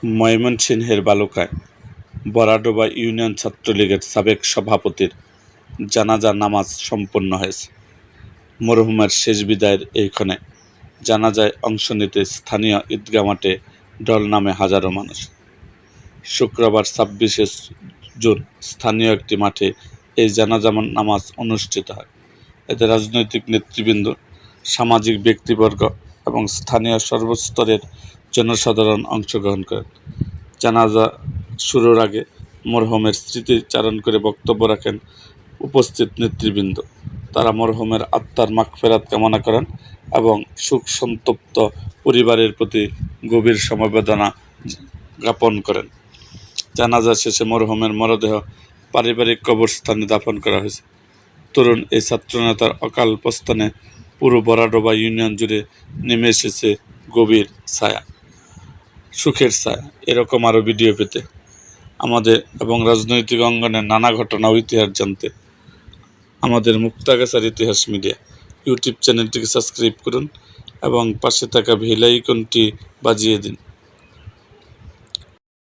ময়মনসিংহের বালুকায় বরাডোবা ইউনিয়ন ছাত্রলীগের সাবেক সভাপতির জানাজা নামাজ সম্পন্ন হয়েছে। মরহুমের শেষ বিদায়ের এইখানে জানাজায় অংশ নিতে স্থানীয় ঈদগাহ মাঠে ঢল নামে হাজারো মানুষ। শুক্রবার ২৬শে জুন স্থানীয় একটি মাঠে এই জানাজা নামাজ অনুষ্ঠিত হয়। এতে রাজনৈতিক নেতৃবৃন্দ, সামাজিক ব্যক্তিবর্গ এবং স্থানীয় সর্বস্তরের জনসাধারণ অংশগ্রহণ করেন। জানাজা শুরুর আগে মরহুমের স্মৃতিচারণ করে বক্তব্য রাখেন উপস্থিত নেতৃবৃন্দ। তারা মরহুমের আত্মার মাগফিরাত কামনা করেন এবং শোকসন্তপ্ত পরিবারের প্রতি গভীর সমবেদনা জ্ঞাপন করেন। জানাজা শেষে মরহুমের মরদেহ পারিবারিক কবরস্থানে দাফন করা হয়েছে। তরুণ এই ছাত্রনেতার অকাল প্রস্থানে পুরো বরাডোবা ইউনিয়ন জুড়ে নেমে এসেছে গভীর ছায়া, সুখের ছায়া। এরকম আরও ভিডিও পেতে আমাদের এবং রাজনৈতিক অঙ্গনের নানা ঘটনা ও ইতিহাস জানতে আমাদের মুক্তাগাছার ইতিহাস মিডিয়া ইউটিউব চ্যানেলটিকে সাবস্ক্রাইব করুন এবং পাশে থাকা বেল আইকনটি বাজিয়ে দিন।